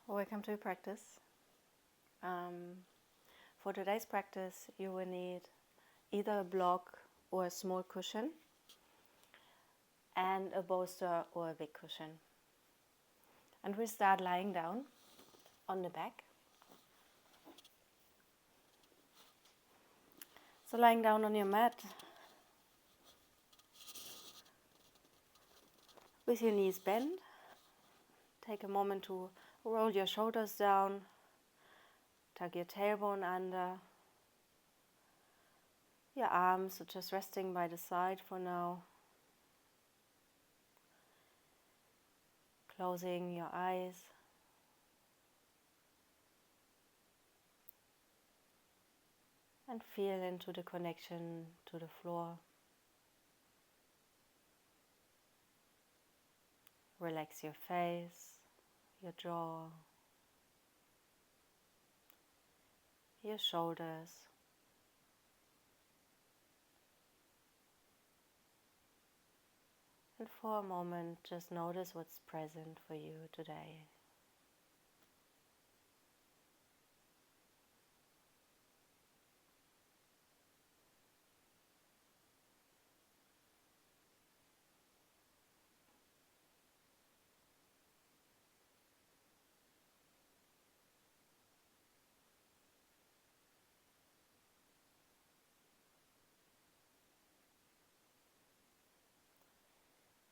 Welcome to practice. For today's practice, you will need either a block or a small cushion, and a bolster or a big cushion. And we start lying down on the back. So lying down on your mat with your knees bent, take a moment to roll your shoulders down, tuck your tailbone under. Your arms are just resting by the side for now. Closing your eyes. And feel into the connection to the floor. Relax your face, your jaw, your shoulders. And for a moment, just notice what's present for you today.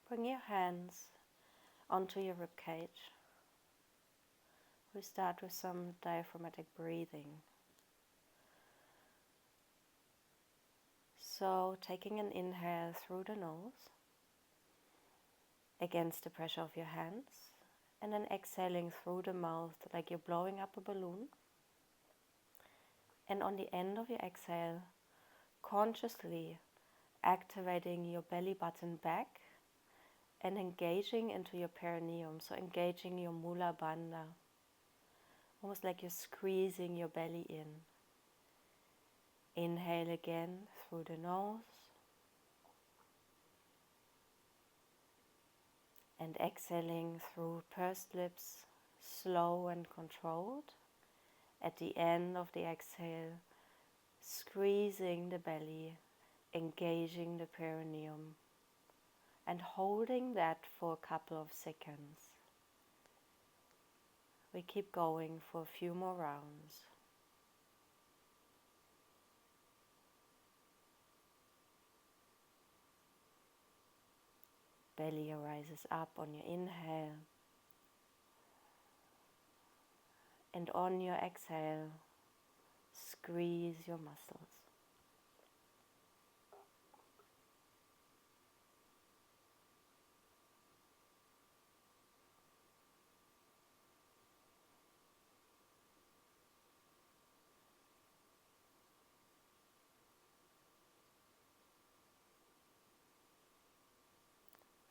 Bring your hands onto your ribcage. We start with some diaphragmatic breathing. So taking an inhale through the nose against the pressure of your hands, and then exhaling through the mouth like you're blowing up a balloon. And on the end of your exhale, consciously activating your belly button back and engaging into your perineum, so engaging your mula bandha, almost like you're squeezing your belly in. Inhale again through the nose and exhaling through pursed lips, slow and controlled. At the end of the exhale, squeezing the belly, engaging the perineum, and holding that for a couple of seconds. We keep going for a few more rounds. Belly rises up on your inhale, and on your exhale, squeeze your muscles.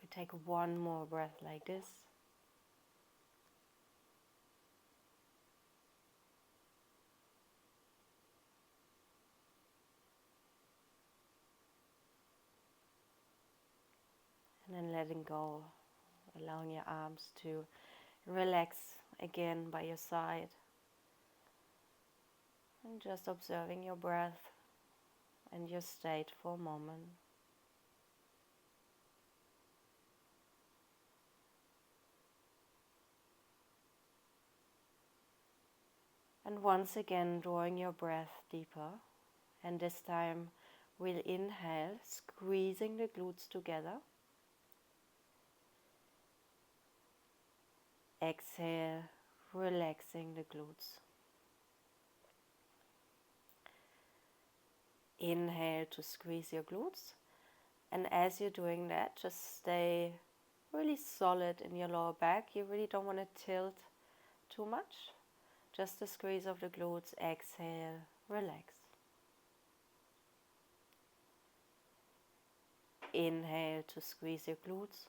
We take one more breath like this. And then letting go, allowing your arms to relax again by your side. And just observing your breath and your state for a moment. And once again, drawing your breath deeper. And this time, we'll inhale, squeezing the glutes together. Exhale, relaxing the glutes. Inhale to squeeze your glutes. And as you're doing that, just stay really solid in your lower back. You really don't want to tilt too much. Just a squeeze of the glutes. Exhale, relax. Inhale to squeeze your glutes.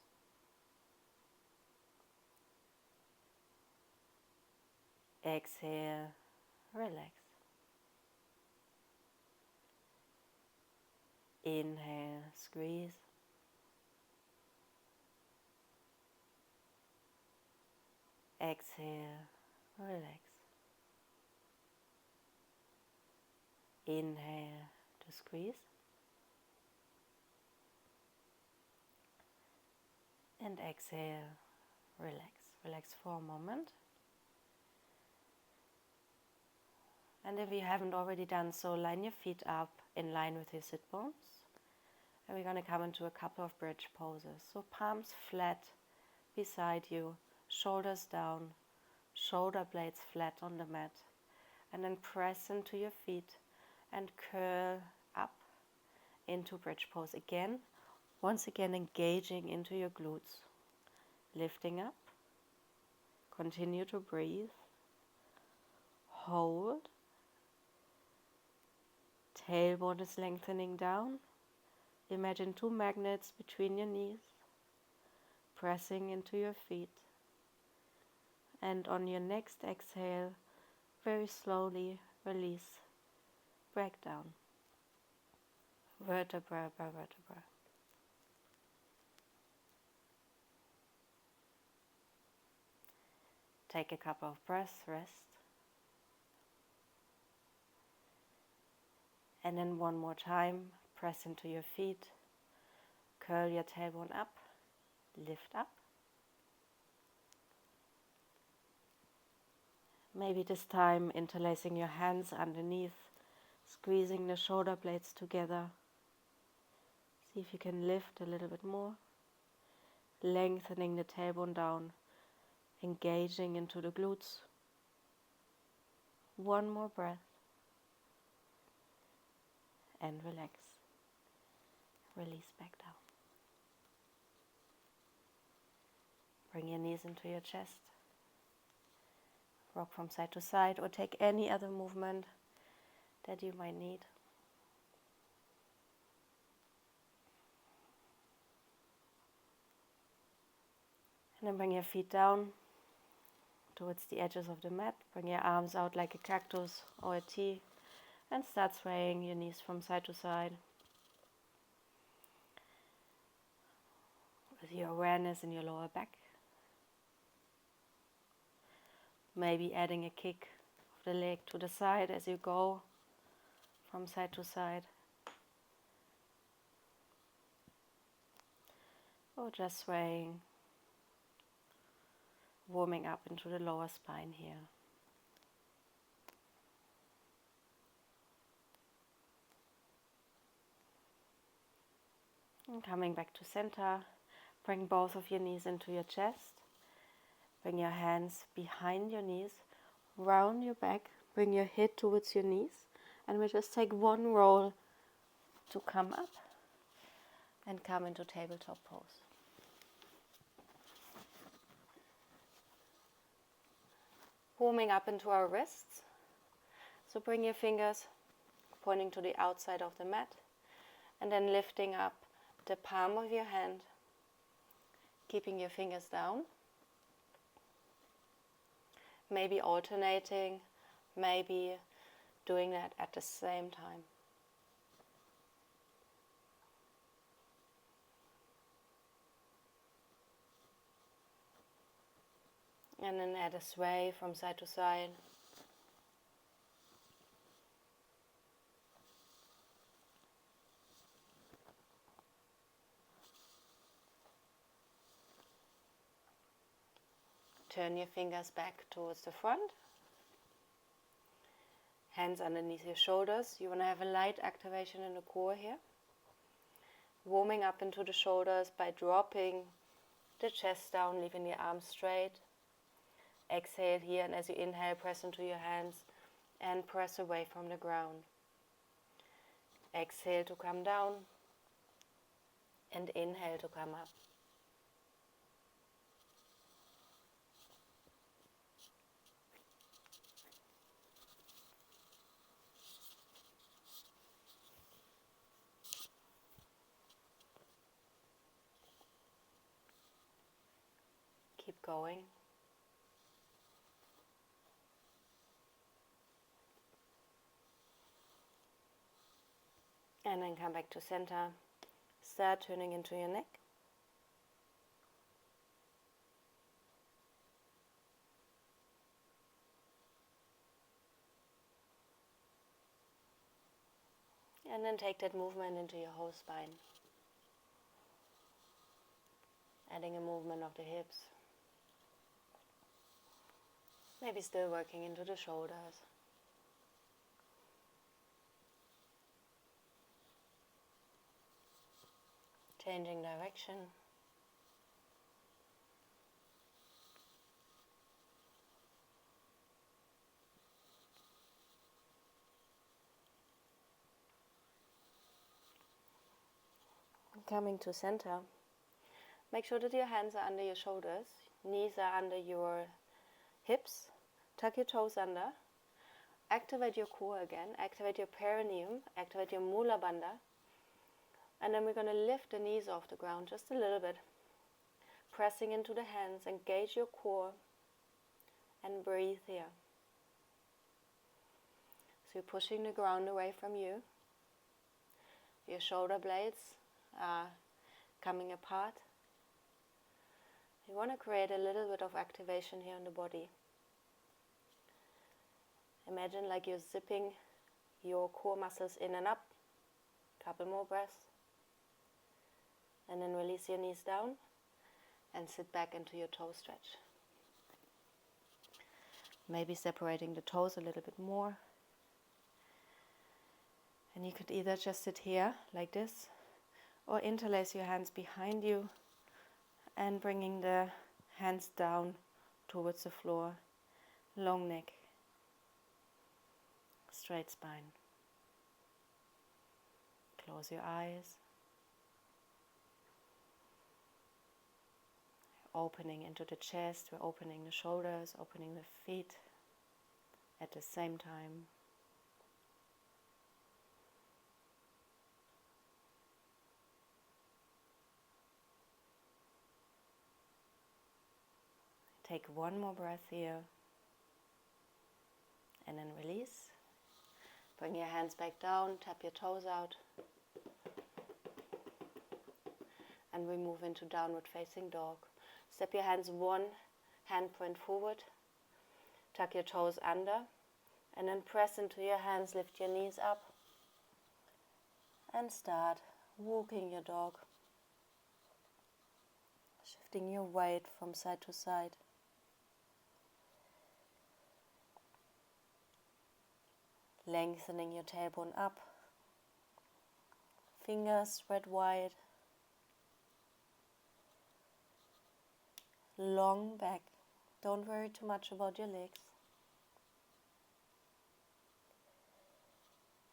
Exhale, relax. Inhale, squeeze. Exhale, Relax. Inhale to squeeze. And exhale, relax. Relax for a moment. And if you haven't already done so, line your feet up in line with your sit bones. And we're going to come into a couple of bridge poses. So palms flat beside you, shoulders down, shoulder blades flat on the mat. And then press into your feet and curl up into bridge pose again. Once again engaging into your glutes. Lifting up. Continue to breathe. Hold. Tailbone is lengthening down. Imagine 2 magnets between your knees, pressing into your feet. And on your next exhale, very slowly release, break down. Vertebra by vertebra. Take a couple of breaths, rest. And then one more time, press into your feet, curl your tailbone up, lift up. Maybe this time interlacing your hands underneath, squeezing the shoulder blades together. See if you can lift a little bit more, lengthening the tailbone down, engaging into the glutes. One more breath and relax. Release back down. Bring your knees into your chest. Rock from side to side or take any other movement that you might need. And then bring your feet down towards the edges of the mat. Bring your arms out like a cactus or a T and start swaying your knees from side to side. With your awareness in your lower back. Maybe adding a kick of the leg to the side as you go from side to side. Or just swaying, warming up into the lower spine here. And coming back to center, bring both of your knees into your chest. Bring your hands behind your knees, round your back, bring your head towards your knees, and we just take one roll to come up and come into tabletop pose. Warming up into our wrists. So bring your fingers pointing to the outside of the mat and then lifting up the palm of your hand, keeping your fingers down. Maybe alternating, maybe doing that at the same time. And then add a sway from side to side. Turn your fingers back towards the front. Hands underneath your shoulders. You want to have a light activation in the core here. Warming up into the shoulders by dropping the chest down, leaving the arms straight. Exhale here, and as you inhale, press into your hands and press away from the ground. Exhale to come down and inhale to come up. Keep going. And then come back to center. Start turning into your neck. And then take that movement into your whole spine. Adding a movement of the hips. Maybe still working into the shoulders. Changing direction. Coming to center. Make sure that your hands are under your shoulders, knees are under your hips. Tuck your toes under. Activate your core again, activate your perineum, activate your mula bandha. And then we're going to lift the knees off the ground just a little bit. Pressing into the hands, engage your core and breathe here. So you're pushing the ground away from you. Your shoulder blades are coming apart. You want to create a little bit of activation here in the body. Imagine like you're zipping your core muscles in and up. Couple more breaths. And then release your knees down and sit back into your toe stretch. Maybe separating the toes a little bit more. And you could either just sit here like this, or interlace your hands behind you and bringing the hands down towards the floor. Long neck, straight spine. Close your eyes. Opening into the chest, we're opening the shoulders, opening the feet at the same time. Take one more breath here and then release. Bring your hands back down, tap your toes out. And we move into downward facing dog. Step your hands one hand point forward. Tuck your toes under. And then press into your hands, lift your knees up. And start walking your dog. Shifting your weight from side to side. Lengthening your tailbone up. Fingers spread wide. Long back. Don't worry too much about your legs.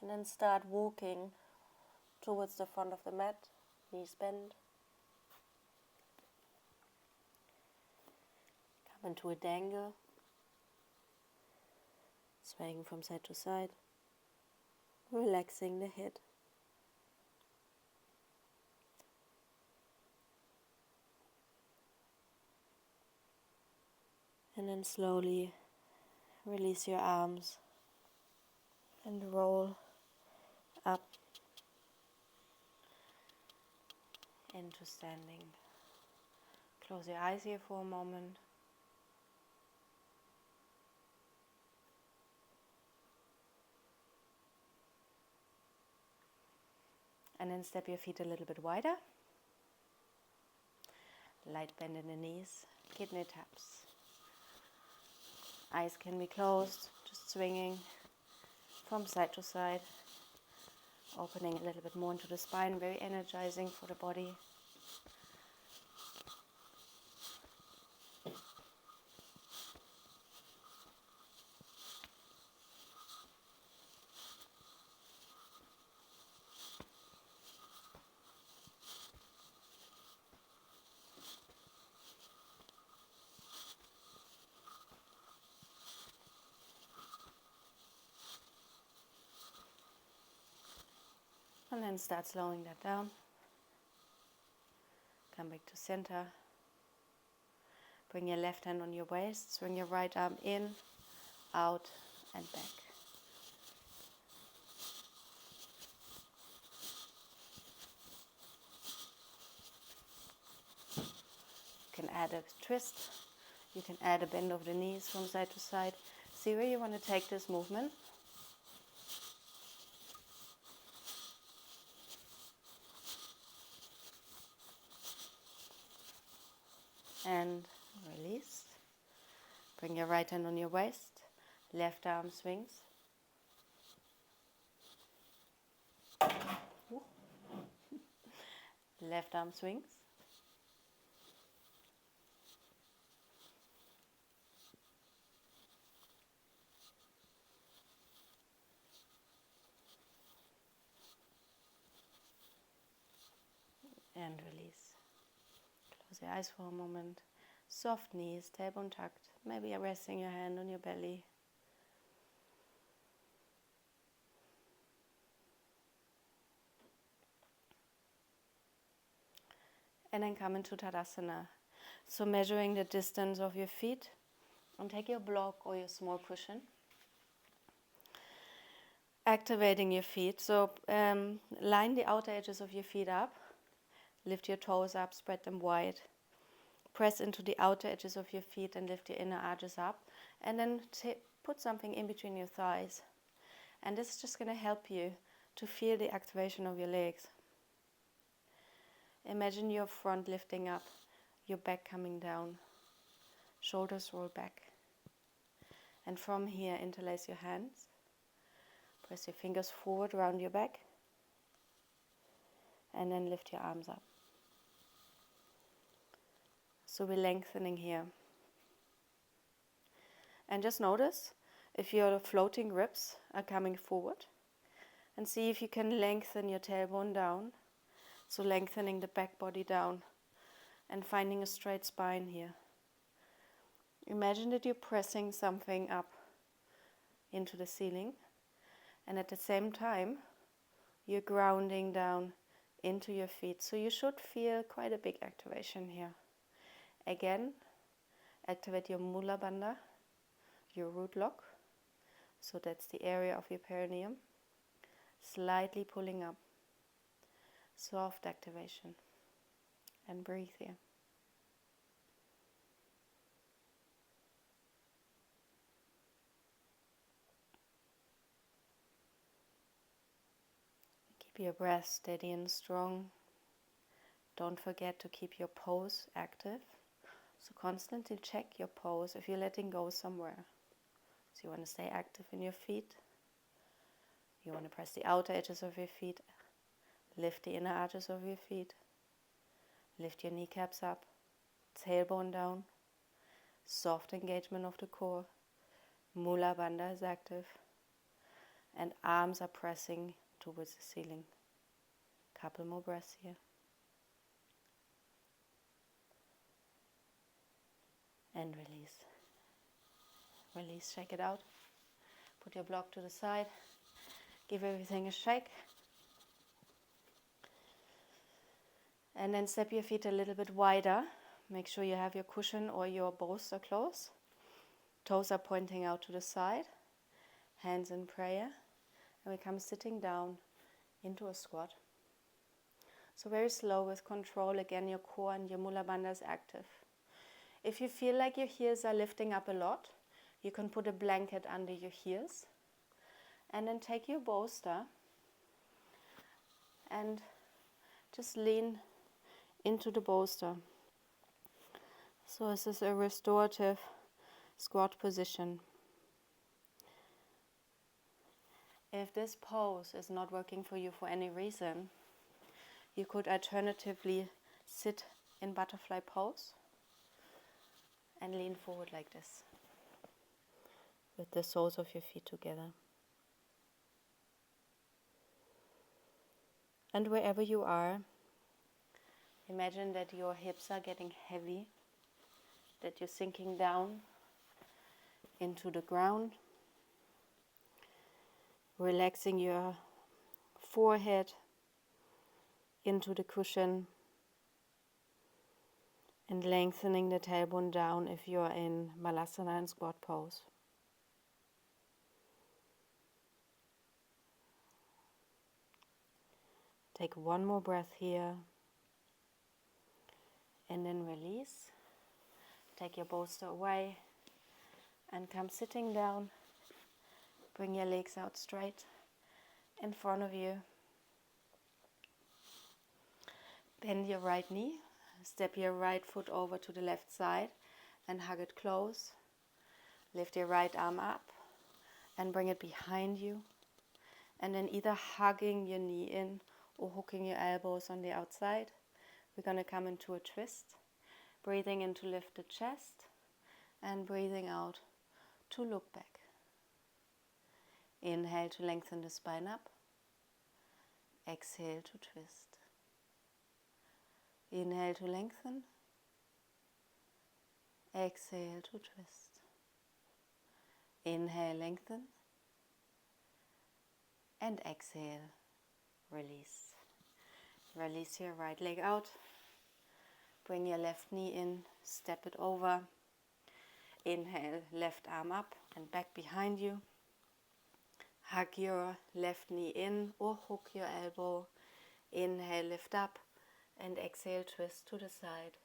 And then start walking towards the front of the mat. Knees bend. Come into a dangle. Swaying from side to side. Relaxing the head. And then slowly release your arms and roll up into standing. Close your eyes here for a moment. And then step your feet a little bit wider. Light bend in the knees, kidney taps. Eyes can be closed, just swinging from side to side. Opening a little bit more into the spine, very energizing for the body. And then start slowing that down. Come back to center. Bring your left hand on your waist. Swing your right arm in, out, and back. You can add a twist. You can add a bend of the knees from side to side. See where you want to take this movement. and release. Bring your right hand on your waist, left arm swings. Left arm swings. And release. Close your eyes for a moment. Soft knees, tailbone tucked. Maybe you're resting your hand on your belly. And then come into Tadasana. So measuring the distance of your feet. And take your block or your small cushion. Activating your feet. So line the outer edges of your feet up. Lift your toes up, spread them wide. Press into the outer edges of your feet and lift your inner arches up. And then put something in between your thighs. And this is just going to help you to feel the activation of your legs. Imagine your front lifting up, your back coming down, shoulders roll back. And from here, interlace your hands. Press your fingers forward around your back. And then lift your arms up. So we're lengthening here. And just notice if your floating ribs are coming forward. And see if you can lengthen your tailbone down. So lengthening the back body down. And finding a straight spine here. Imagine that you're pressing something up into the ceiling. And at the same time, you're grounding down into your feet. So you should feel quite a big activation here. Again, activate your Mula Bandha, your root lock. So that's the area of your perineum. Slightly pulling up. Soft activation. And breathe here. Keep your breath steady and strong. Don't forget to keep your pose active. So constantly check your pose if you're letting go somewhere. So you want to stay active in your feet. You want to press the outer edges of your feet. Lift the inner arches of your feet. Lift your kneecaps up. Tailbone down. Soft engagement of the core. Mula Bandha is active. And arms are pressing towards the ceiling. Couple more breaths here. And release. Release, shake it out. Put your block to the side. Give everything a shake. And then step your feet a little bit wider. Make sure you have your cushion or your bolster close. Toes are pointing out to the side. Hands in prayer. And we come sitting down into a squat. So very slow with control. Again, your core and your Mula Bandha is active. If you feel like your heels are lifting up a lot, you can put a blanket under your heels. And then take your bolster and just lean into the bolster. So this is a restorative squat position. If this pose is not working for you for any reason, you could alternatively sit in butterfly pose and lean forward like this, with the soles of your feet together. And wherever you are, imagine that your hips are getting heavy, that you're sinking down into the ground, relaxing your forehead into the cushion, and lengthening the tailbone down if you're in Malasana and squat pose. Take one more breath here, and then release. Take your bolster away, and come sitting down. Bring your legs out straight in front of you. Bend your right knee, Step your right foot over to the left side and hug it close. Lift your right arm up and bring it behind you. And then either hugging your knee in or hooking your elbows on the outside, we're going to come into a twist. Breathing in to lift the chest and breathing out to look back. Inhale to lengthen the spine up. Exhale to twist. Inhale to lengthen. Exhale to twist. Inhale, lengthen. And exhale, release. Release your right leg out. Bring your left knee in, step it over. Inhale, left arm up and back behind you. Hug your left knee in or hook your elbow. Inhale, lift up and exhale, twist to the side.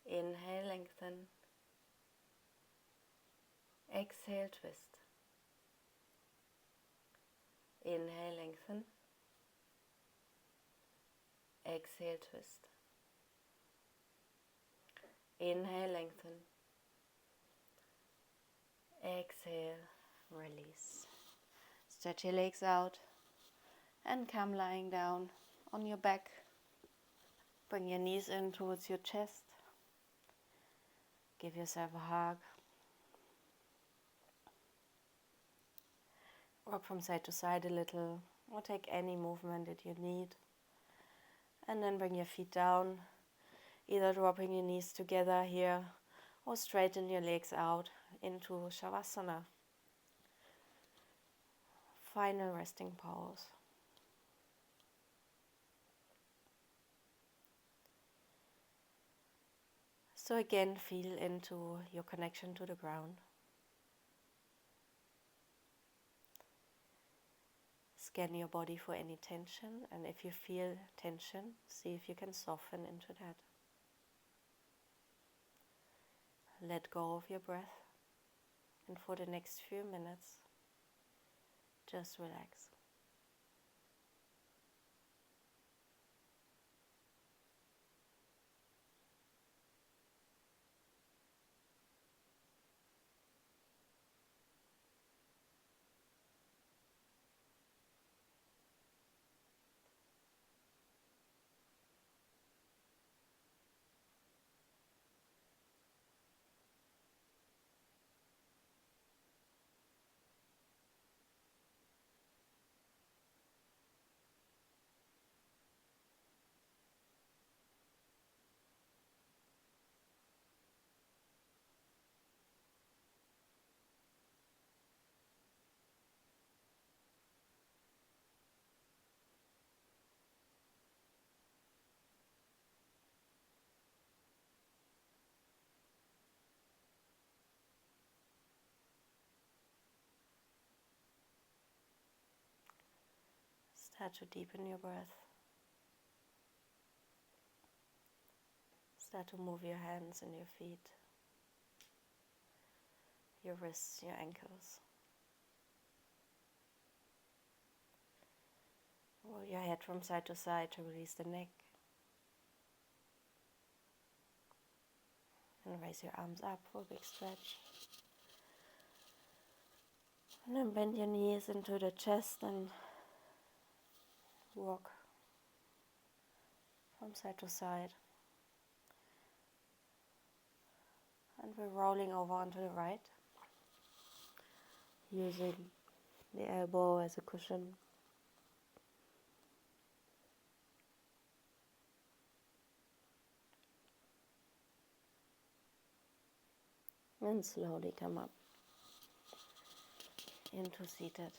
Inhale, lengthen. Exhale, twist. Inhale, lengthen. Exhale, twist. Inhale, lengthen. Exhale, release. Stretch your legs out and come lying down on your back. Bring your knees in towards your chest. Give yourself a hug. Rock from side to side a little, or take any movement that you need. And then bring your feet down, either dropping your knees together here or straighten your legs out into Shavasana. Final resting pose. So again, feel into your connection to the ground. Scan your body for any tension, and if you feel tension, see if you can soften into that. Let go of your breath, and for the next few minutes, just relax. Start to deepen your breath. Start to move your hands and your feet, your wrists, your ankles. Roll your head from side to side to release the neck. And raise your arms up for a big stretch. And then bend your knees into the chest and rock from side to side. And we're rolling over onto the right, using the elbow as a cushion. And slowly come up into seated.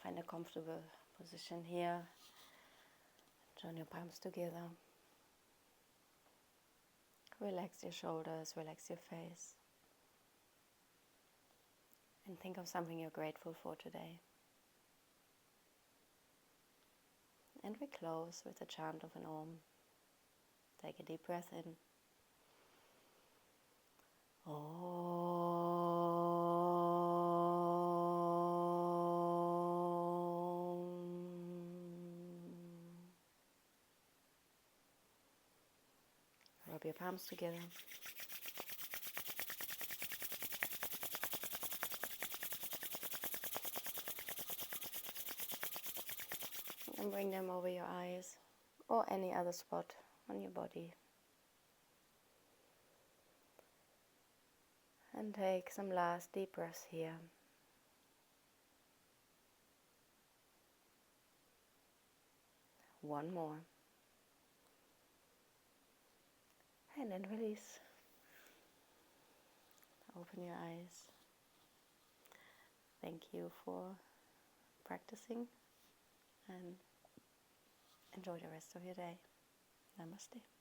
Find a comfortable position here. Join your palms together. Relax your shoulders, relax your face. And think of something you're grateful for today. And we close with a chant of an Om. Take a deep breath in. Om. Rub your palms together. And bring them over your eyes or any other spot on your body. And take some last deep breaths here. One more. And then release. Open your eyes. Thank you for practicing and enjoy the rest of your day. Namaste.